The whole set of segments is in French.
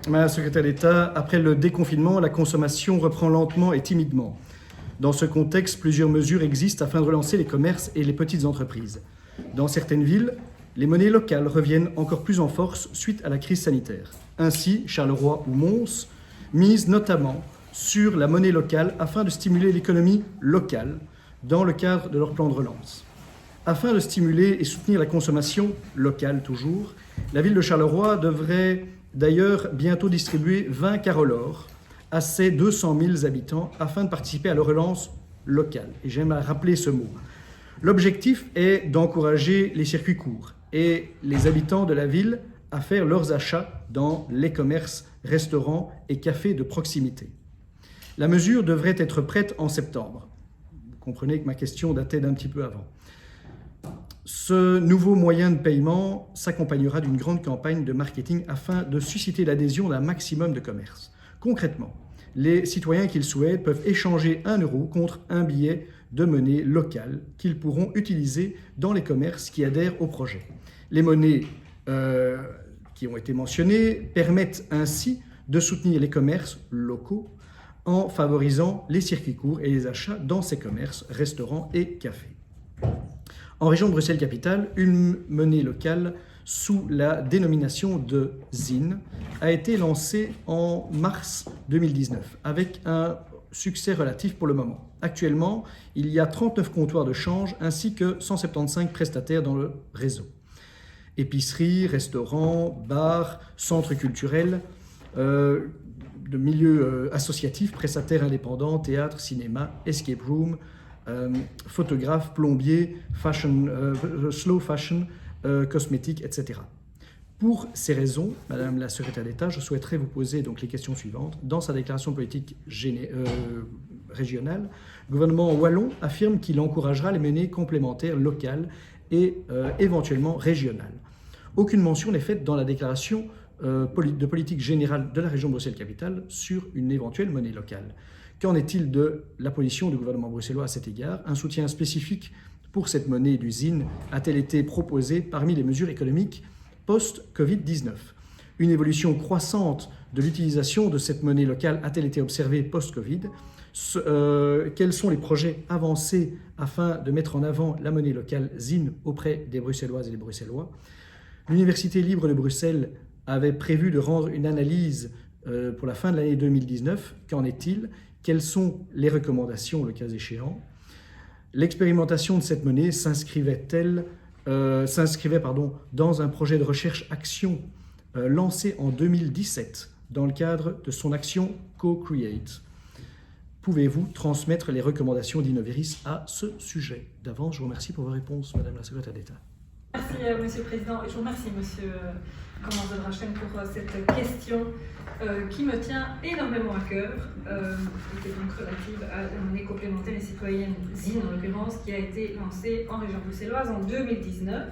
Madame la secrétaire d'État, après le déconfinement, la consommation reprend lentement et timidement. Dans ce contexte, plusieurs mesures existent afin de relancer les commerces et les petites entreprises. Dans certaines villes, les monnaies locales reviennent encore plus en force suite à la crise sanitaire. Ainsi, Charleroi ou Mons misent notamment sur la monnaie locale afin de stimuler l'économie locale dans le cadre de leur plan de relance. Afin de stimuler et soutenir la consommation locale toujours, la ville de Charleroi devrait d'ailleurs bientôt distribuer 20 carolores à ses 200 000 habitants afin de participer à la relance locale. Et j'aime à rappeler ce mot. L'objectif est d'encourager les circuits courts et les habitants de la ville à faire leurs achats dans les commerces, restaurants et cafés de proximité. La mesure devrait être prête en septembre. Vous comprenez que ma question datait d'un petit peu avant. Ce nouveau moyen de paiement s'accompagnera d'une grande campagne de marketing afin de susciter l'adhésion d'un maximum de commerces. Concrètement, les citoyens qui le souhaitent peuvent échanger 1 euro contre un billet de monnaie locale qu'ils pourront utiliser dans les commerces qui adhèrent au projet. Les monnaies qui ont été mentionnées permettent ainsi de soutenir les commerces locaux en favorisant les circuits courts et les achats dans ces commerces, restaurants et cafés. En région de Bruxelles-Capitale, une monnaie locale sous la dénomination de ZIN a été lancée en mars 2019 avec un succès relatif pour le moment. Actuellement, il y a 39 comptoirs de change ainsi que 175 prestataires dans le réseau. Épiceries, restaurants, bars, centres culturels, de milieux associatifs, prestataires indépendants, théâtre, cinéma, escape room, photographes, plombiers, slow fashion, cosmétiques, etc. Pour ces raisons, Madame la secrétaire d'État, je souhaiterais vous poser donc les questions suivantes. Dans sa déclaration politique régionale, le gouvernement wallon affirme qu'il encouragera les monnaies complémentaires locales et éventuellement régionales. Aucune mention n'est faite dans la déclaration de politique générale de la région Bruxelles-Capitale sur une éventuelle monnaie locale. Qu'en est-il de la position du gouvernement bruxellois à cet égard? Un soutien spécifique pour cette monnaie d'usine a-t-elle été proposé parmi les mesures économiques post-Covid-19? Une évolution croissante de l'utilisation de cette monnaie locale a-t-elle été observée post-Covid? Quels sont les projets avancés afin de mettre en avant la monnaie locale ZIN auprès des Bruxelloises et des Bruxellois? L'Université libre de Bruxelles avait prévu de rendre une analyse pour la fin de l'année 2019. Qu'en est-il? Quelles sont les recommandations, le cas échéant? L'expérimentation de cette monnaie s'inscrivait dans un projet de recherche-action lancé en 2017 dans le cadre de son action Co-Create. Pouvez-vous transmettre les recommandations d'Innoviris à ce sujet? D'avance, je vous remercie pour vos réponses, Madame la secrétaire d'État. Merci, Monsieur le Président, et je vous remercie, Monsieur Commandeur Drachen, pour cette question qui me tient énormément à cœur, et qui est donc relative à la monnaie complémentaire et citoyenne ZIN, en l'occurrence, qui a été lancée en région bruxelloise en 2019.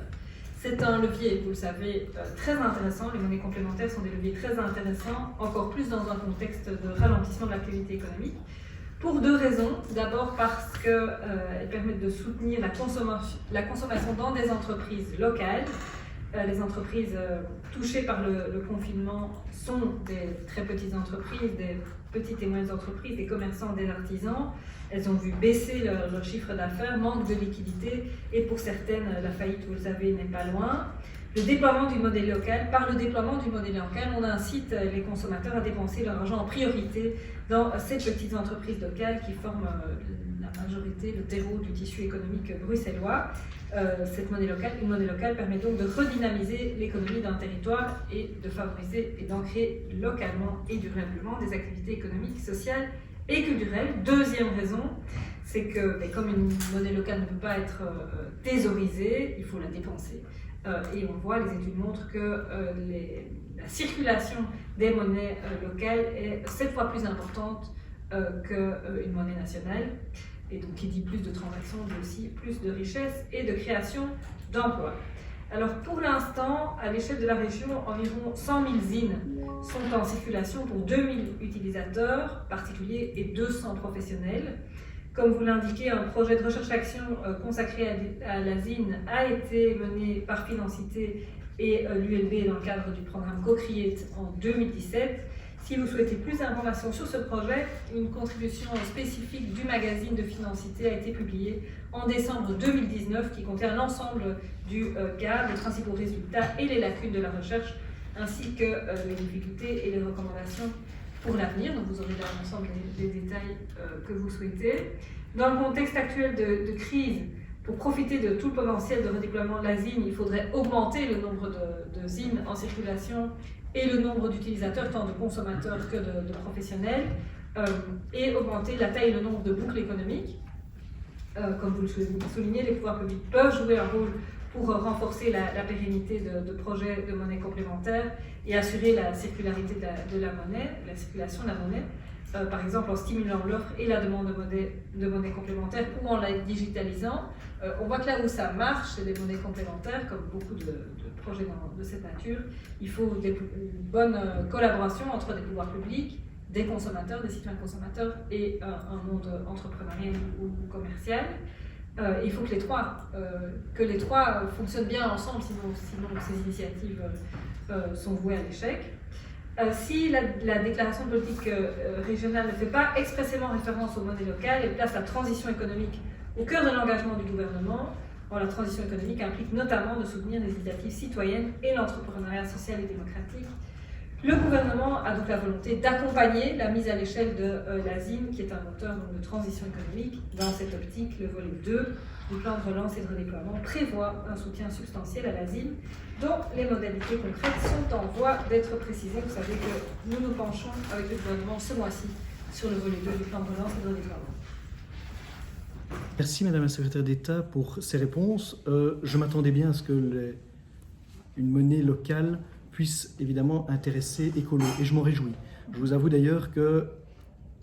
C'est un levier, vous le savez, très intéressant. Les monnaies complémentaires sont des leviers très intéressants, encore plus dans un contexte de ralentissement de l'activité économique. Pour 2 raisons. D'abord parce qu'elles permettent de soutenir la consommation dans des entreprises locales. Les entreprises touchées par le confinement sont des très petites entreprises, des petites et moyennes entreprises, des commerçants, des artisans. Elles ont vu baisser leur chiffre d'affaires, manque de liquidité, et pour certaines, la faillite, vous le savez, n'est pas loin. Le déploiement du modèle local, par le déploiement du modèle local, on incite les consommateurs à dépenser leur argent en priorité dans ces petites entreprises locales qui forment la majorité, le terreau du tissu économique bruxellois. Cette monnaie locale, une monnaie locale permet donc de redynamiser l'économie d'un territoire et de favoriser et d'ancrer localement et durablement des activités économiques, sociales et culturelles. Deuxième raison, c'est que comme une monnaie locale ne peut pas être thésaurisée, il faut la dépenser. Et on voit, les études montrent que la circulation des monnaies locales est 7 fois plus importante qu'une monnaie nationale. Et donc, qui dit plus de transactions, dit aussi plus de richesse et de création d'emplois. Alors, pour l'instant, à l'échelle de la région, environ 100 000 ZIN sont en circulation pour 2000 utilisateurs particuliers et 200 professionnels. Comme vous l'indiquez, un projet de recherche-action consacré à la ZIN a été mené par Financité et l'ULB dans le cadre du programme Co-Create en 2017. Si vous souhaitez plus d'informations sur ce projet, une contribution spécifique du magazine de Financité a été publiée en décembre 2019 qui contient l'ensemble du GAD, les principaux résultats et les lacunes de la recherche, ainsi que les difficultés et les recommandations pour l'avenir. Donc vous aurez là l'ensemble des détails que vous souhaitez. Dans le contexte actuel de crise, pour profiter de tout le potentiel de redéploiement de la ZIN, il faudrait augmenter le nombre de ZIN en circulation et le nombre d'utilisateurs, tant de consommateurs que de professionnels, et augmenter la taille et le nombre de boucles économiques. Comme vous le soulignez, les pouvoirs publics peuvent jouer un rôle pour renforcer la pérennité de projets de monnaie complémentaire et assurer la circularité de la monnaie, la circulation de la monnaie, par exemple en stimulant l'offre et la demande de monnaie complémentaire ou en la digitalisant. On voit que là où ça marche, c'est des monnaies complémentaires, comme beaucoup de projets de cette nature. Il faut une bonne collaboration entre des pouvoirs publics, des consommateurs, des citoyens consommateurs et un monde entrepreneurial ou commercial. Il faut que les trois fonctionnent bien ensemble, sinon ces initiatives sont vouées à l'échec. Si la déclaration de politique régionale ne fait pas expressément référence aux monnaies locales et place la transition économique au cœur de l'engagement du gouvernement, la transition économique implique notamment de soutenir les initiatives citoyennes et l'entrepreneuriat social et démocratique. Le gouvernement a donc la volonté d'accompagner la mise à l'échelle de la ZIN, qui est un moteur de transition économique. Dans cette optique, le volet 2 du plan de relance et de redéploiement prévoit un soutien substantiel à la ZIN, dont les modalités concrètes sont en voie d'être précisées. Vous savez que nous nous penchons avec le gouvernement ce mois-ci sur le volet 2 du plan de relance et de redéploiement. Merci Madame la Secrétaire d'État pour ces réponses. Je m'attendais bien à ce que une monnaie locale puisse évidemment intéresser Écolo, et je m'en réjouis. Je vous avoue d'ailleurs que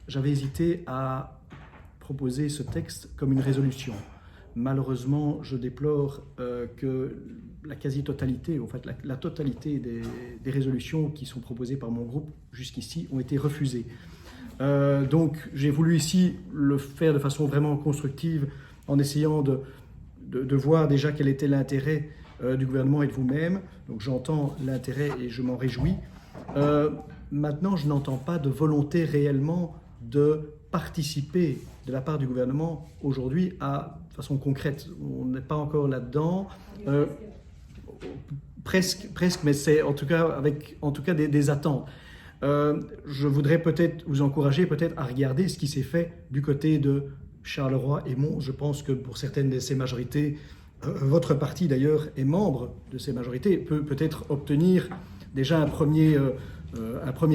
j'avais hésité à proposer ce texte comme une résolution. Malheureusement, je déplore que la quasi-totalité, en fait la totalité des résolutions qui sont proposées par mon groupe jusqu'ici ont été refusées. Donc j'ai voulu ici le faire de façon vraiment constructive en essayant de voir déjà quel était l'intérêt du gouvernement et de vous-même. Donc j'entends l'intérêt et je m'en réjouis. Maintenant, je n'entends pas de volonté réellement de participer de la part du gouvernement aujourd'hui de façon concrète. On n'est pas encore là-dedans. Presque, mais c'est en tout cas avec des attentes. Je voudrais peut-être vous encourager à regarder ce qui s'est fait du côté de Charleroi et Mons. Je pense que pour certaines de ces majorités, votre parti d'ailleurs est membre de ces majorités, peut peut-être obtenir déjà un premier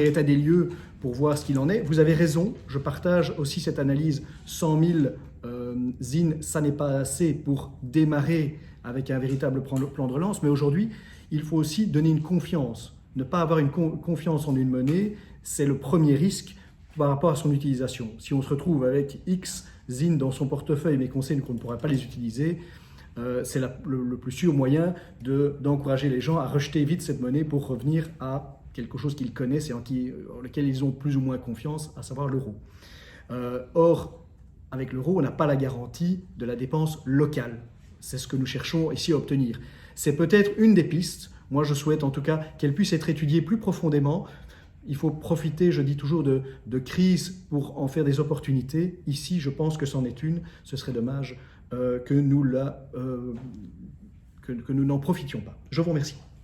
état des lieux pour voir ce qu'il en est. Vous avez raison, je partage aussi cette analyse. 100 000 ZIN, ça n'est pas assez pour démarrer avec un véritable plan de relance, mais aujourd'hui, il faut aussi donner une confiance. Ne pas avoir une confiance en une monnaie, c'est le premier risque par rapport à son utilisation. Si on se retrouve avec X ZIN dans son portefeuille, mais qu'on sait qu'on ne pourra pas les utiliser, c'est le plus sûr moyen d'encourager les gens à rejeter vite cette monnaie pour revenir à quelque chose qu'ils connaissent et en lequel ils ont plus ou moins confiance, à savoir l'euro. Or, avec l'euro, on n'a pas la garantie de la dépense locale. C'est ce que nous cherchons ici à obtenir. C'est peut-être une des pistes. Moi, je souhaite en tout cas qu'elle puisse être étudiée plus profondément. Il faut profiter, je dis toujours, de crise pour en faire des opportunités. Ici, je pense que c'en est une. Ce serait dommage que nous n'en profitions pas. Je vous remercie.